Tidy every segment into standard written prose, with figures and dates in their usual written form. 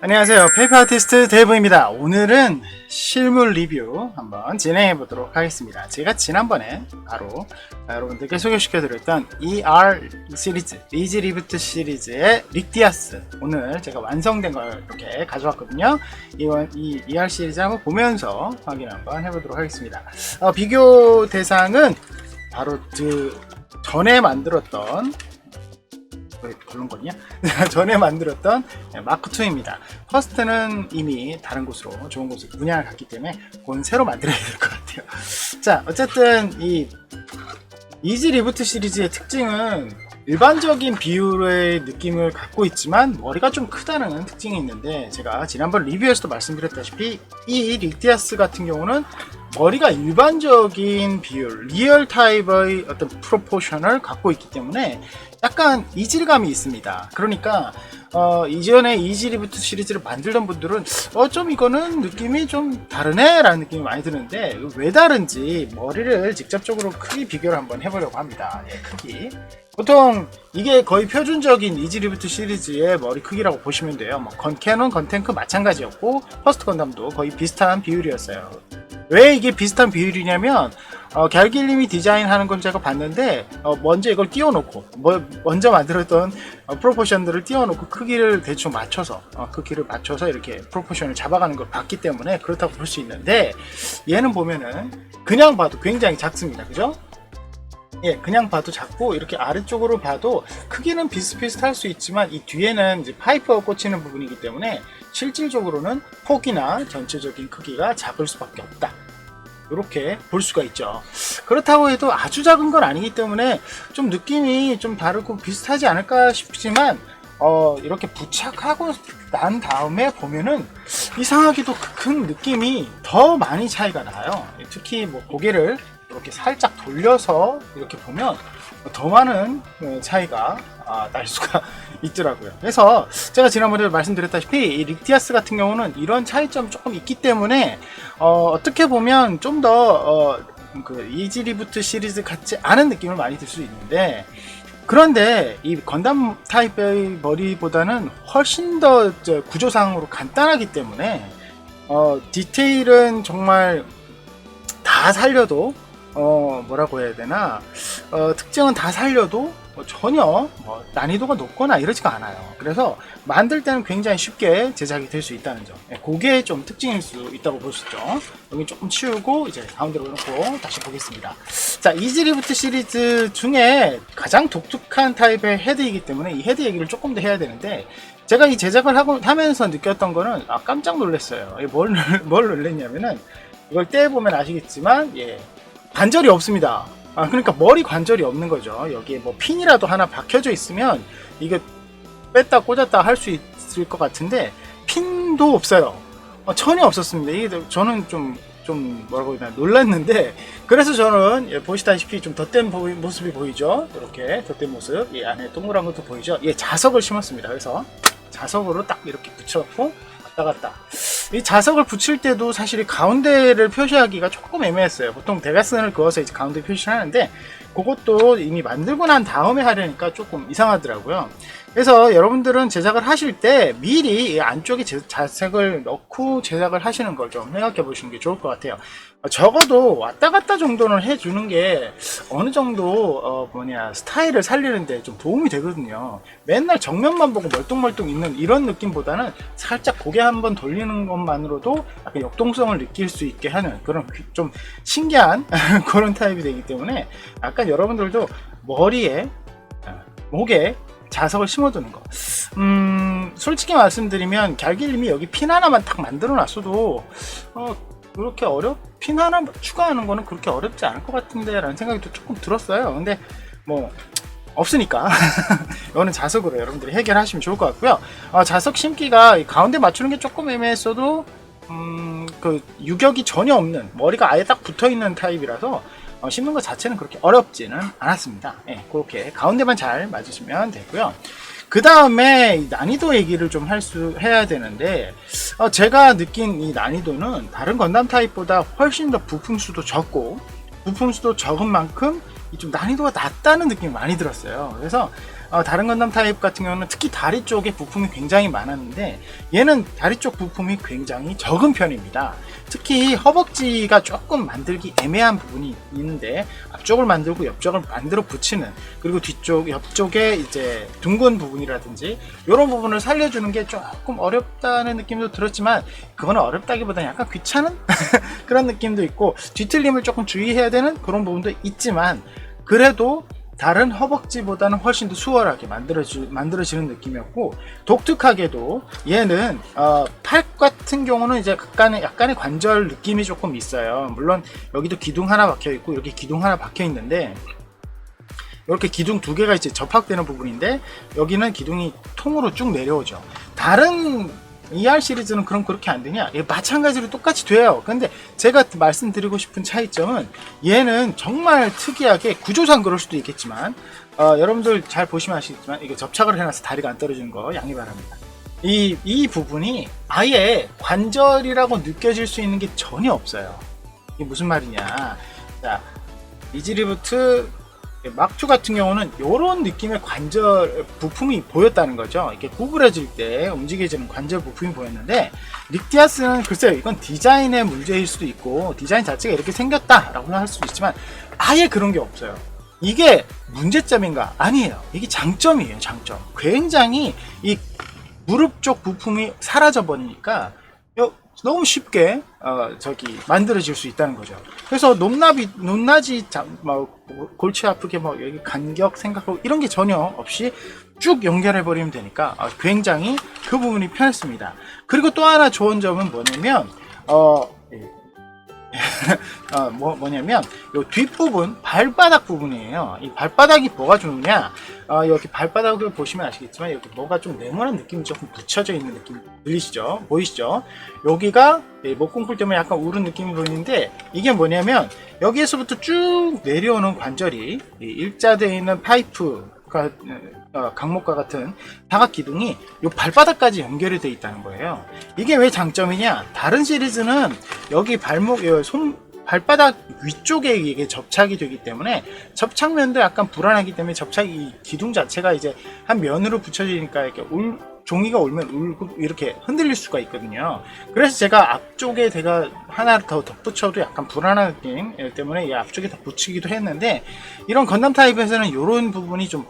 안녕하세요. 페이퍼 아티스트 데이브입니다. 오늘은 실물 리뷰 한번 진행해 보도록 하겠습니다. 제가 지난번에 바로 여러분들께 소개시켜 드렸던 ER 시리즈, 리즈 리부트 시리즈의 릭디아스, 오늘 제가 완성된 걸 이렇게 가져왔거든요. 이 ER 시리즈 한번 보면서 확인 한번 해보도록 하겠습니다. 비교 대상은 바로 그 전에 만들었던 그런 거냐? 전에 만들었던 마크2입니다. 퍼스트는 이미 다른 곳으로, 좋은 곳으로 분양을 갔기 때문에 그건 새로 만들어야 될 것 같아요. 자, 어쨌든 이 이지 리부트 시리즈의 특징은 일반적인 비율의 느낌을 갖고 있지만 머리가 좀 크다는 특징이 있는데, 제가 지난번 리뷰에서도 말씀드렸다시피 이 릭디아스 같은 경우는 머리가 일반적인 비율, 리얼 타입의 어떤 프로포션을 갖고 있기 때문에 약간 이질감이 있습니다. 그러니까 이전에 이지 리부트 시리즈를 만들던 분들은 좀 이거는 느낌이 좀 다르네 라는 느낌이 많이 드는데, 왜 다른지 머리를 직접적으로 크기 비교를 한번 해보려고 합니다. 크기 보통 이게 거의 표준적인 이지 리부트 시리즈의 머리 크기라고 보시면 돼요. 캐논, 건탱크 마찬가지였고 퍼스트 건담도 거의 비슷한 비율이었어요. 왜 이게 비슷한 비율이냐면 갤길님이 디자인하는 걸 제가 봤는데 먼저 이걸 띄워놓고 먼저 만들었던 프로포션들을 띄워놓고 크기를 대충 맞춰서 크기를 맞춰서 이렇게 프로포션을 잡아가는 걸 봤기 때문에 그렇다고 볼 수 있는데, 얘는 보면은 그냥 봐도 굉장히 작습니다. 그죠? 예, 그냥 봐도 작고 이렇게 아래쪽으로 봐도 크기는 비슷비슷할 수 있지만 이 뒤에는 이제 파이프가 꽂히는 부분이기 때문에 실질적으로는 폭이나 전체적인 크기가 작을 수밖에 없다, 이렇게 볼 수가 있죠. 그렇다고 해도 아주 작은 건 아니기 때문에 좀 느낌이 좀 다르고 비슷하지 않을까 싶지만 이렇게 부착하고 난 다음에 보면은 이상하게도 큰 느낌이 더 많이 차이가 나요. 특히 고개를 이렇게 살짝 돌려서 이렇게 보면 더 많은 차이가 날 수가 있더라고요. 그래서 제가 지난번에 말씀드렸다시피 이 릭디아스 같은 경우는 이런 차이점이 조금 있기 때문에 어떻게 보면 좀 더 이지 리부트 시리즈 같지 않은 느낌을 많이 들 수 있는데, 그런데 이 건담 타입의 머리보다는 훨씬 더 구조상으로 간단하기 때문에 디테일은 정말 다 살려도 뭐라고 해야 되나, 특징은 다 살려도 전혀 난이도가 높거나 이러지가 않아요. 그래서 만들 때는 굉장히 쉽게 제작이 될 수 있다는 점, 그게 좀 특징일 수 있다고 볼 수 있죠. 여기 조금 치우고 이제 가운데로 놓고 다시 보겠습니다. 자, 이지 리부트 시리즈 중에 가장 독특한 타입의 헤드이기 때문에 이 헤드 얘기를 조금 더 해야 되는데, 제가 이 제작을 하면서 느꼈던 거는 깜짝 놀랐어요. 뭘 놀랐냐면은, 이걸 떼보면 아시겠지만 관절이 없습니다. 그러니까 머리 관절이 없는 거죠. 여기에 핀이라도 하나 박혀져 있으면 이게 뺐다 꽂았다 할 수 있을 것 같은데 핀도 없어요. 전혀 없었습니다. 이게 저는 좀 뭐라고 해야 되나 놀랐는데, 그래서 저는 보시다시피 좀 덧댄 모습이 보이죠. 이렇게 덧댄 모습, 안에 동그란 것도 보이죠. 자석을 심었습니다. 그래서 자석으로 딱 이렇게 붙여놓고 왔다 갔다. 이 자석을 붙일 때도 사실 가운데를 표시하기가 조금 애매했어요. 보통 대각선을 그어서 이제 가운데 표시를 하는데, 그것도 이미 만들고 난 다음에 하려니까 조금 이상하더라고요. 그래서 여러분들은 제작을 하실 때 미리 안쪽에 자색을 넣고 제작을 하시는 걸 좀 생각해 보시는 게 좋을 것 같아요. 적어도 왔다 갔다 정도는 해주는 게 어느 정도 스타일을 살리는데 좀 도움이 되거든요. 맨날 정면만 보고 멀뚱멀뚱 있는 이런 느낌보다는 살짝 고개 한번 돌리는 것만으로도 약간 역동성을 느낄 수 있게 하는 그런 좀 신기한 그런 타입이 되기 때문에, 약간 여러분들도 머리에, 목에 자석을 심어두는 거. 솔직히 말씀드리면 갤길님이 여기 핀 하나만 딱 만들어 놨어도 그렇게 핀 하나 추가하는 거는 그렇게 어렵지 않을 것 같은데 라는 생각이 또 조금 들었어요. 근데 없으니까 이거는 자석으로 여러분들이 해결하시면 좋을 것 같고요. 자석 심기가 가운데 맞추는 게 조금 애매했어도 그 유격이 전혀 없는, 머리가 아예 딱 붙어있는 타입이라서 심는 것 자체는 그렇게 어렵지는 않았습니다. 그렇게 가운데만 잘 맞으시면 되고요. 그 다음에 난이도 얘기를 좀 해야 되는데, 제가 느낀 이 난이도는 다른 건담 타입보다 훨씬 더 부품수도 적고, 부품수도 적은 만큼 좀 난이도가 낮다는 느낌이 많이 들었어요. 그래서 다른 건담 타입 같은 경우는 특히 다리 쪽에 부품이 굉장히 많았는데 얘는 다리 쪽 부품이 굉장히 적은 편입니다. 특히 허벅지가 조금 만들기 애매한 부분이 있는데 앞쪽을 만들고 옆쪽을 만들어 붙이는, 그리고 뒤쪽 옆쪽에 이제 둥근 부분이라든지 이런 부분을 살려주는 게 조금 어렵다는 느낌도 들었지만 그거는 어렵다기보다는 약간 귀찮은 그런 느낌도 있고 뒤틀림을 조금 주의해야 되는 그런 부분도 있지만 그래도 다른 허벅지보다는 훨씬 더 수월하게 만들어지는 느낌이었고, 독특하게도 얘는 팔 같은 경우는 이제 약간의 관절 느낌이 조금 있어요. 물론 여기도 기둥 하나 박혀 있고 이렇게 기둥 하나 박혀 있는데 이렇게 기둥 두 개가 이제 접합되는 부분인데 여기는 기둥이 통으로 쭉 내려오죠. 다른 ER 시리즈는 그럼 그렇게 안 되냐? 예, 마찬가지로 똑같이 돼요. 근데 제가 말씀드리고 싶은 차이점은 얘는 정말 특이하게 구조상 그럴 수도 있겠지만 여러분들 잘 보시면 아시겠지만 이게 접착을 해놔서 다리가 안 떨어지는 거 양해 바랍니다. 이 부분이 아예 관절이라고 느껴질 수 있는 게 전혀 없어요. 이게 무슨 말이냐? 자, 이지리부트 막투 같은 경우는 이런 느낌의 관절 부품이 보였다는 거죠. 이렇게 구부러질 때 움직여지는 관절 부품이 보였는데 릭디아스는 글쎄요, 이건 디자인의 문제일 수도 있고 디자인 자체가 이렇게 생겼다라고 할 수도 있지만 아예 그런 게 없어요. 이게 문제점인가? 아니에요. 이게 장점이에요. 장점. 굉장히 이 무릎 쪽 부품이 사라져 버리니까 너무 쉽게 만들어질 수 있다는 거죠. 그래서 높낮이 골치 아프게 여기 간격 생각하고 이런 게 전혀 없이 쭉 연결해 버리면 되니까 굉장히 그 부분이 편했습니다. 그리고 또 하나 좋은 점은 뭐냐면 뭐냐면 요 뒷부분 발바닥 부분이에요. 이 발바닥이 뭐가 좋으냐, 여기 발바닥을 보시면 아시겠지만 여기 뭐가 좀 네모난 느낌이 조금 붙여져 있는 느낌 들리시죠? 보이시죠? 여기가 목공풀 때문에 약간 우른 느낌이 보이는데 이게 뭐냐면 여기에서부터 쭉 내려오는 관절이 일자되어 있는 파이프가 강목과 같은 사각 기둥이 요 발바닥까지 연결이 되어 있다는 거예요. 이게 왜 장점이냐? 다른 시리즈는 여기 발바닥 위쪽에 이게 접착이 되기 때문에 접착면도 약간 불안하기 때문에 이 기둥 자체가 이제 한 면으로 붙여지니까 이렇게 종이가 울면 이렇게 흔들릴 수가 있거든요. 그래서 제가 앞쪽에 제가 하나를 더 덧붙여도 약간 불안한 느낌 때문에 이 앞쪽에 덧붙이기도 했는데 이런 건담 타입에서는 이런 부분이 좀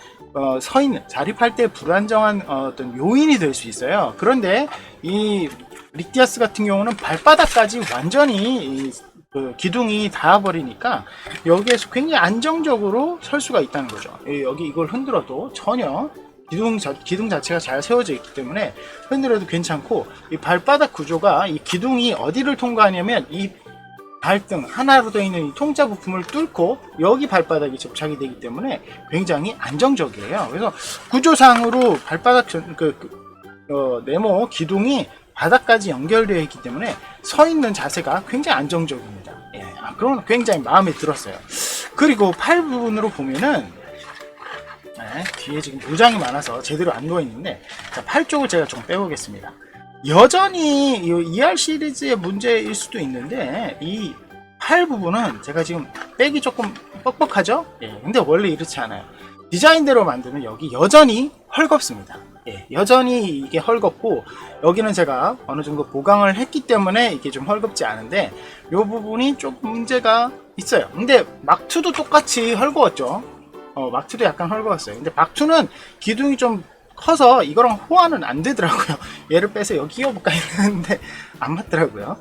서 있는, 자립할 때 불안정한 어떤 요인이 될 수 있어요. 그런데 이 릭디아스 같은 경우는 발바닥까지 완전히 그 기둥이 닿아버리니까 여기에서 굉장히 안정적으로 설 수가 있다는 거죠. 여기 이걸 흔들어도 전혀 기둥 자체가 잘 세워져 있기 때문에 흔들어도 괜찮고, 이 발바닥 구조가 이 기둥이 어디를 통과하냐면 이 발등 하나로 되어 있는 이 통짜 부품을 뚫고 여기 발바닥이 접착이 되기 때문에 굉장히 안정적이에요. 그래서 구조상으로 발바닥 네모 기둥이 바닥까지 연결되어 있기 때문에 서 있는 자세가 굉장히 안정적입니다. 예, 그건 굉장히 마음에 들었어요. 그리고 팔 부분으로 보면은 뒤에 지금 모장이 많아서 제대로 안 누워 있는데, 자, 팔 쪽을 제가 좀 빼보겠습니다. 여전히 이 ER 시리즈의 문제일 수도 있는데 이 팔 부분은 제가 지금 빼기 조금 뻑뻑하죠? 예, 근데 원래 이렇지 않아요. 디자인대로 만들면 여기 여전히 헐겁습니다. 예, 여전히 이게 헐겁고 여기는 제가 어느 정도 보강을 했기 때문에 이게 좀 헐겁지 않은데 이 부분이 조금 문제가 있어요. 근데 막투도 똑같이 헐거웠죠. 막투도 약간 헐거웠어요. 근데 막투는 기둥이 좀 커서 이거랑 호환은 안 되더라고요. 얘를 빼서 여기 끼워볼까 했는데 안 맞더라고요.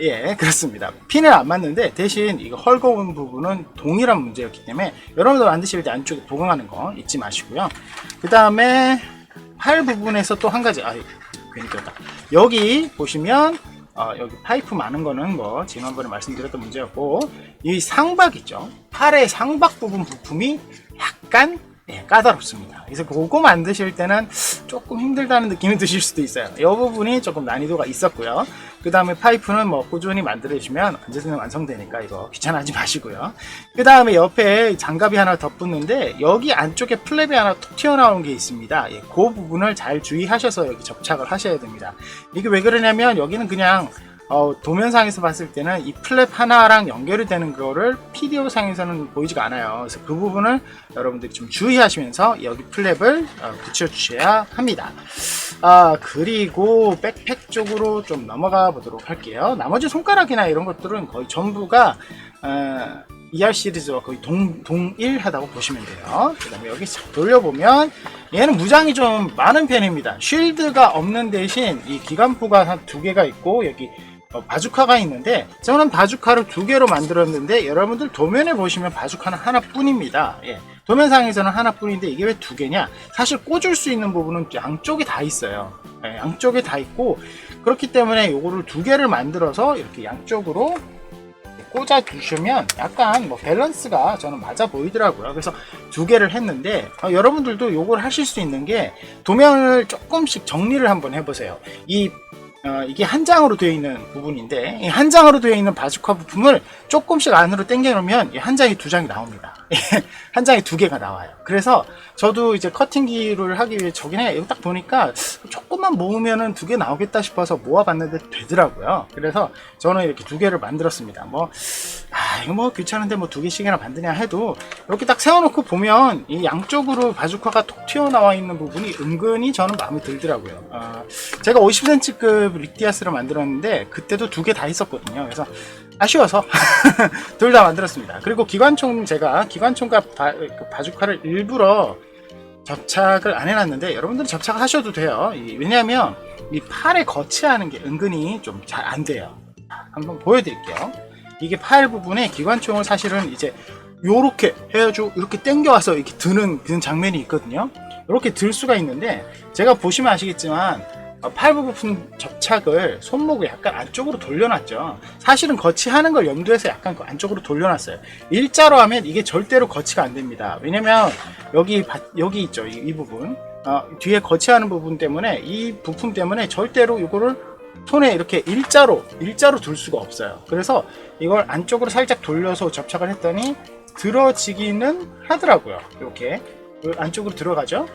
예, 그렇습니다. 핀은 안 맞는데 대신 이거 헐거운 부분은 동일한 문제였기 때문에 여러분들 만드실 때 안쪽에 보강하는 거 잊지 마시고요. 그 다음에 팔 부분에서 또 한 가지, 괜히 꼈다. 여기 보시면 여기 파이프 많은 거는 뭐 지난번에 말씀드렸던 문제였고, 이 상박 있죠. 팔의 상박 부분 부품이 약간 까다롭습니다. 그래서 그거 만드실 때는 조금 힘들다는 느낌이 드실 수도 있어요. 이 부분이 조금 난이도가 있었고요. 그 다음에 파이프는 뭐 꾸준히 만들어주시면 언제든 완성되니까 이거 귀찮아하지 마시고요. 그 다음에 옆에 장갑이 하나 덧붙는데 여기 안쪽에 플랩이 하나 툭 튀어나온 게 있습니다. 그 부분을 잘 주의하셔서 여기 접착을 하셔야 됩니다. 이게 왜 그러냐면 여기는 그냥 도면상에서 봤을 때는 이 플랩 하나랑 연결이 되는 거를 PDO 상에서는 보이지가 않아요. 그래서 그 부분을 여러분들이 좀 주의하시면서 여기 플랩을 붙여주셔야 합니다. 그리고 백팩 쪽으로 좀 넘어가 보도록 할게요. 나머지 손가락이나 이런 것들은 거의 전부가 ER 시리즈와 거의 동일하다고 보시면 돼요. 그 다음에 여기 돌려보면 얘는 무장이 좀 많은 편입니다. 쉴드가 없는 대신 이 기관포가 한 2개가 있고 여기 바주카가 있는데 저는 바주카를 2개로 만들었는데 여러분들 도면에 보시면 바주카는 하나뿐입니다. 예. 도면상에서는 하나뿐인데 이게 왜 2개냐? 사실 꽂을 수 있는 부분은 양쪽에 다 있어요. 예, 양쪽에 다 있고 그렇기 때문에 요거를 2개를 만들어서 이렇게 양쪽으로 꽂아 주시면 약간 밸런스가 저는 맞아 보이더라고요. 그래서 2개를 했는데 여러분들도 요걸 하실 수 있는 게 도면을 조금씩 정리를 한번 해보세요. 이게 한 장으로 되어 있는 부분인데 이 한 장으로 되어 있는 바주카 부품을 조금씩 안으로 당겨 놓으면 한 장이 2장이 나옵니다. 한 장에 2개가 나와요. 그래서 저도 이제 커팅기를 하기 위해 저기네 이거 딱 보니까 조금만 모으면은 2개 나오겠다 싶어서 모아봤는데 되더라고요. 그래서 저는 이렇게 2개를 만들었습니다. 이거 귀찮은데 2개씩이나 만드냐 해도 이렇게 딱 세워놓고 보면 이 양쪽으로 바주카가 톡 튀어나와 있는 부분이 은근히 저는 마음에 들더라고요. 제가 50cm급 릭디아스를 만들었는데 그때도 2개 다 있었거든요. 그래서 아쉬워서 둘 다 만들었습니다. 그리고 제가 기관총과 바주카를 일부러 접착을 안 해놨는데 여러분들은 접착을 하셔도 돼요. 왜냐하면 이 팔에 거치하는 게 은근히 좀 잘 안 돼요. 한번 보여드릴게요. 이게 팔 부분에 기관총을 사실은 이제 요렇게 해가지고 이렇게 당겨와서 이렇게 드는 장면이 있거든요. 이렇게 들 수가 있는데 제가 보시면 아시겠지만 팔 부분 접착을 손목을 약간 안쪽으로 돌려놨죠. 사실은 거치하는 걸 염두해서 약간 안쪽으로 돌려놨어요. 일자로 하면 이게 절대로 거치가 안 됩니다. 왜냐면 여기 있죠. 이 부분 뒤에 거치하는 부분 때문에 이 부품 때문에 절대로 이거를 손에 이렇게 일자로 둘 수가 없어요. 그래서 이걸 안쪽으로 살짝 돌려서 접착을 했더니 들어지기는 하더라고요. 이렇게 안쪽으로 들어가죠.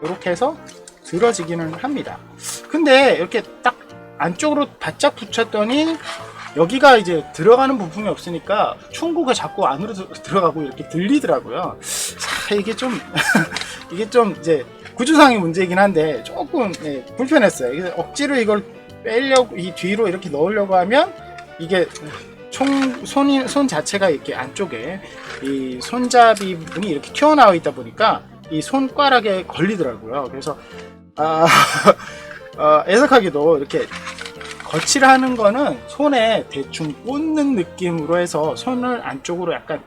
이렇게 해서 들어지기는 합니다. 근데 이렇게 딱 안쪽으로 바짝 붙였더니 여기가 이제 들어가는 부품이 없으니까 충고가 자꾸 안으로 들어가고 이렇게 들리더라고요. 이게 좀 이게 좀 이제 구조상의 문제이긴 한데 조금 불편했어요. 억지로 이걸 빼려고 이 뒤로 이렇게 넣으려고 하면 이게 손 자체가 이렇게 안쪽에 이 손잡이 부분이 이렇게 튀어나와 있다 보니까 이 손가락에 걸리더라고요. 그래서 애석하게도 이렇게 거치를 하는 거는 손에 대충 꽂는 느낌으로 해서 손을 안쪽으로 약간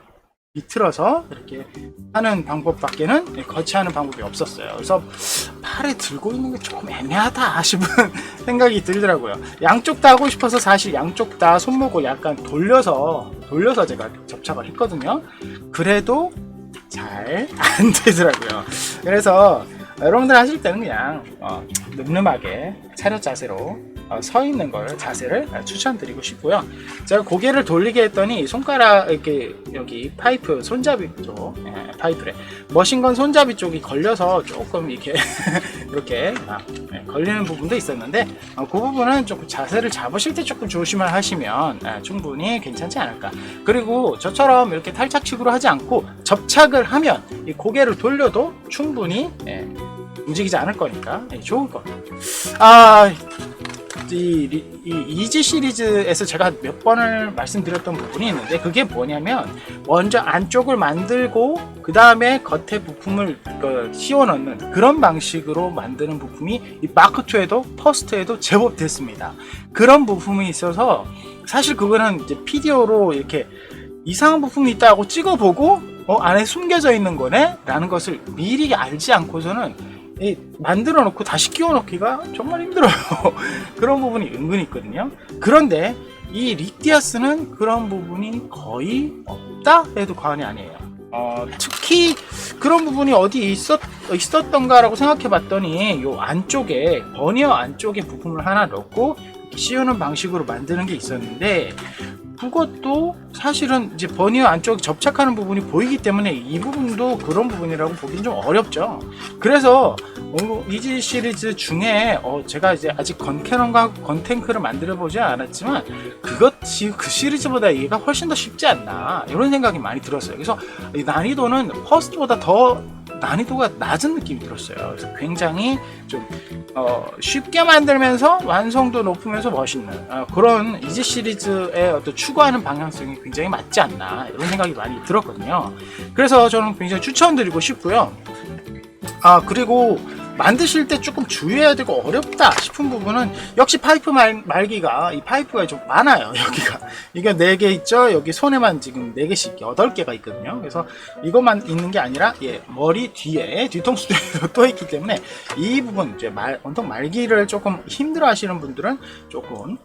비틀어서 이렇게 하는 방법밖에는 거치하는 방법이 없었어요. 그래서 팔에 들고 있는 게 조금 애매하다 싶은 생각이 들더라고요. 양쪽 다 하고 싶어서 사실 양쪽 다 손목을 약간 돌려서 제가 접착을 했거든요. 그래도 잘 안 되더라고요. 그래서 여러분들 하실 때는 그냥 늠름하게 차렷 자세로 서 있는 걸 자세를 추천드리고 싶고요. 제가 고개를 돌리게 했더니 손가락 이렇게 여기 파이프 손잡이 쪽 파이프래 머신건 손잡이 쪽이 걸려서 조금 이렇게 이렇게 걸리는 부분도 있었는데 그 부분은 조금 자세를 잡으실 때 조금 조심을 하시면 충분히 괜찮지 않을까. 그리고 저처럼 이렇게 탈착식으로 하지 않고 접착을 하면 이 고개를 돌려도 충분히 움직이지 않을 거니까 좋을 겁니다. 이 이지 시리즈에서 제가 몇 번을 말씀드렸던 부분이 있는데 그게 뭐냐면 먼저 안쪽을 만들고 그 다음에 겉에 부품을 씌워 넣는 그런 방식으로 만드는 부품이 이 마크2에도 퍼스트에도 제법 됐습니다. 그런 부품이 있어서 사실 그거는 이제 PDO로 이렇게 이상한 부품이 있다고 찍어보고 안에 숨겨져 있는 거네 라는 것을 미리 알지 않고서는 만들어 놓고 다시 끼워 넣기가 정말 힘들어요. 그런 부분이 은근히 있거든요. 그런데 이 릭디아스는 그런 부분이 거의 없다 해도 과언이 아니에요. 특히 그런 부분이 어디 있었던가라고 생각해 봤더니 요 안쪽에 버니어 안쪽에 부품을 하나 넣고 씌우는 방식으로 만드는 게 있었는데 그것도 사실은 이제 버니어 안쪽 접착하는 부분이 보이기 때문에 이 부분도 그런 부분이라고 보기는 좀 어렵죠. 그래서 이지 시리즈 중에 제가 이제 아직 건캐논과 건탱크를 만들어 보지 않았지만 그것이 그 시리즈보다 얘가 훨씬 더 쉽지 않나 이런 생각이 많이 들었어요. 그래서 이 난이도는 퍼스트보다 더 난이도가 낮은 느낌이 들었어요. 그래서 굉장히 좀 쉽게 만들면서 완성도 높으면서 멋있는 그런 이지 시리즈의 어떤 추구하는 방향성이 굉장히 맞지 않나 이런 생각이 많이 들었거든요. 그래서 저는 굉장히 추천드리고 싶고요. 그리고 만드실 때 조금 주의해야 되고 어렵다 싶은 부분은 역시 파이프 말기가 이 파이프가 좀 많아요. 여기가 이게 4개 있죠. 여기 손에만 지금 4개씩 8개가 있거든요. 그래서 이것만 있는 게 아니라 머리 뒤에 뒤통수도 또 있기 때문에 이 부분 이제 원통 말기를 조금 힘들어 하시는 분들은 조금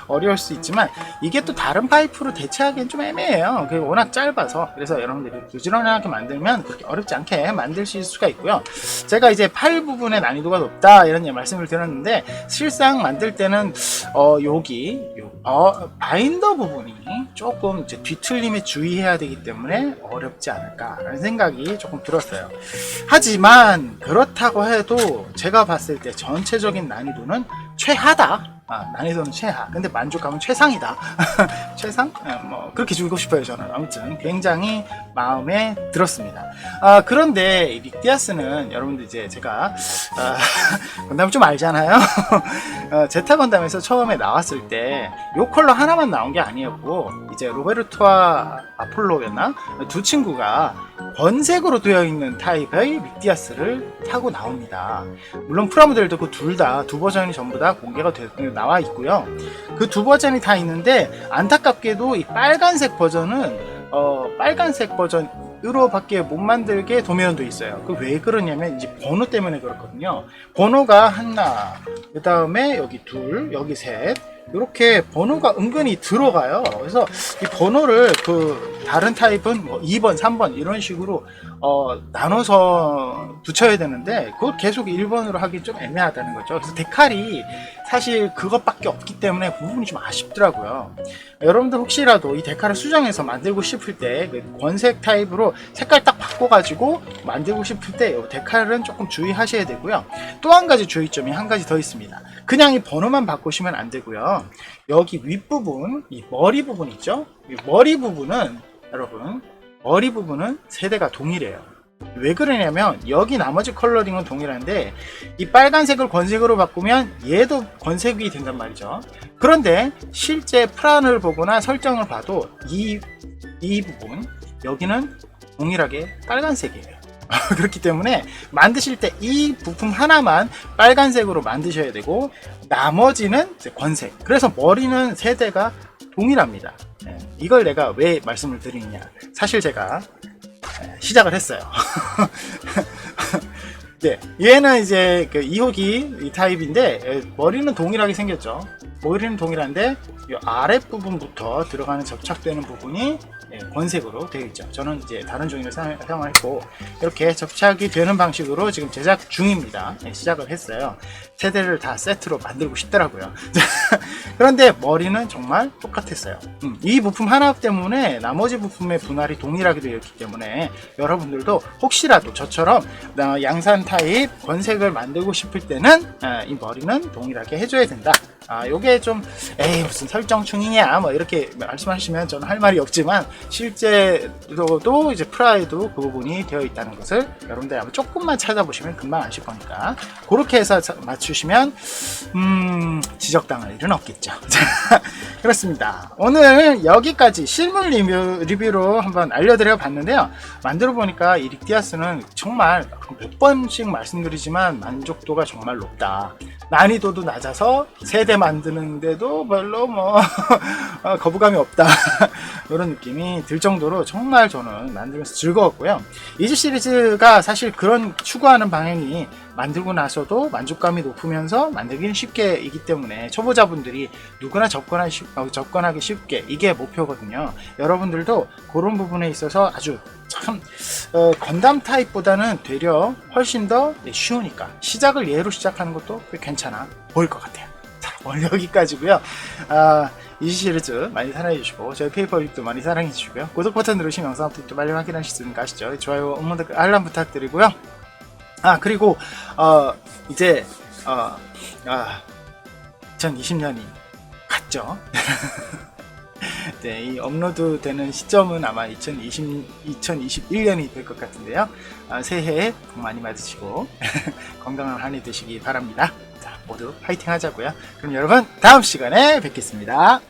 어려울 수 있지만 이게 또 다른 파이프로 대체하기엔 좀 애매해요. 그게 워낙 짧아서. 그래서 여러분들이 부지런하게 만들면 그렇게 어렵지 않게 만드실 수가 있고요. 제가 이제 팔 부분의 난이도가 높다 이런 말씀을 드렸는데 실상 만들 때는 여기 바인더 부분이 조금 이제 뒤틀림에 주의해야 되기 때문에 어렵지 않을까라는 생각이 조금 들었어요. 하지만 그렇다고 해도 제가 봤을 때 전체적인 난이도는 최하다. 난이도는 최하. 근데 만족감은 최상이다. 최상? 뭐 그렇게 주고 싶어요 저는. 아무튼 굉장히 마음에 들었습니다. 그런데 이 릭디아스는 여러분들 이제 제가 건담을 좀 알잖아요. 제타 건담에서 처음에 나왔을 때 요 컬러 하나만 나온 게 아니었고 이제 로베르토와 아폴로였나 두 친구가 번색으로 되어 있는 타입의 릭디아스를 타고 나옵니다. 물론 프라모델도 그 둘 다 두 버전이 전부 다 공개가 나와 있고요. 그 두 버전이 다 있는데 안타깝게도 이 빨간색 버전은 빨간색 버전으로밖에 못 만들게 도면도 있어요. 그 왜 그러냐면 이제 번호 때문에 그렇거든요. 번호가 하나, 그 다음에 여기 둘, 여기 셋. 이렇게 번호가 은근히 들어가요. 그래서 이 번호를 그 다른 타입은 뭐 2번, 3번 이런 식으로 나눠서 붙여야 되는데 그걸 계속 1번으로 하기 좀 애매하다는 거죠. 그래서 데칼이 사실 그것밖에 없기 때문에 그 부분이 좀 아쉽더라고요. 여러분들 혹시라도 이 데칼을 수정해서 만들고 싶을 때 그 권색 타입으로 색깔 딱 바꿔가지고 만들고 싶을 때 이 데칼은 조금 주의하셔야 되고요. 또 한 가지 주의점이 한 가지 더 있습니다. 그냥 이 번호만 바꾸시면 안 되고요. 여기 윗부분, 이 머리 부분 있죠? 이 머리 부분은 여러분 머리 부분은 세대가 동일해요. 왜 그러냐면 여기 나머지 컬러링은 동일한데 이 빨간색을 권색으로 바꾸면 얘도 권색이 된단 말이죠. 그런데 실제 플랜을 보거나 설정을 봐도 이 부분 여기는 동일하게 빨간색이에요. 그렇기 때문에 만드실 때 이 부품 하나만 빨간색으로 만드셔야 되고 나머지는 권색. 그래서 머리는 세대가 동일합니다. 이걸 내가 왜 말씀을 드리느냐. 사실 제가 시작을 했어요. 네, 얘는 이제 그 2호기 이 타입인데 머리는 동일하게 생겼죠. 머리는 동일한데 이 아랫부분부터 들어가는 접착되는 부분이 권색으로 되어 있죠. 저는 이제 다른 종이를 사용을 했고 이렇게 접착이 되는 방식으로 지금 제작 중입니다. 시작을 했어요. 세대를 다 세트로 만들고 싶더라고요. 그런데 머리는 정말 똑같았어요. 이 부품 하나 때문에 나머지 부품의 분할이 동일하게 되어 있기 때문에 여러분들도 혹시라도 저처럼 양산 타입 권색을 만들고 싶을 때는 이 머리는 동일하게 해줘야 된다. 요게 좀 에이 무슨 설정 중이냐 뭐 이렇게 말씀하시면 저는 할 말이 없지만 실제로도 이제 프라이도 그 부분이 되어 있다는 것을 여러분들 아마 조금만 찾아보시면 금방 아실 거니까 그렇게 해서 맞추시면 지적당할 일은 없겠죠. 그렇습니다. 오늘 여기까지 실물 리뷰로 한번 알려드려 봤는데요. 만들어 보니까 이 릭디아스는 정말 몇 번씩 말씀드리지만 만족도가 정말 높다. 난이도도 낮아서 세대 만드는데도 별로 뭐 거부감이 없다. 이런 느낌이 들 정도로 정말 저는 만들면서 즐거웠고요. 이지 시리즈가 사실 그런 추구하는 방향이 만들고 나서도 만족감이 높으면서 만들기는 쉽게 이기 때문에 초보자분들이 누구나 접근하기 쉽게 이게 목표거든요. 여러분들도 그런 부분에 있어서 아주 참 건담 타입보다는 되려 훨씬 더 쉬우니까 시작을 얘로 시작하는 것도 꽤 괜찮아 보일 것 같아요. 자, 오늘 여기까지고요. 이 시리즈 많이 사랑해주시고 저희 페이퍼릭도 많이 사랑해주시고요. 구독 버튼 누르시면 영상 업데이트 빨리 확인하실 수 있는 거 아시죠? 좋아요, 응원 댓글, 알람 부탁드리고요. 그리고 이제 2020년이 갔죠. 네, 이 업로드 되는 시점은 아마 2021년이 될 것 같은데요. 새해 복 많이 맞으시고 건강한 한 해 되시기 바랍니다. 자, 모두 파이팅 하자고요. 그럼 여러분 다음 시간에 뵙겠습니다.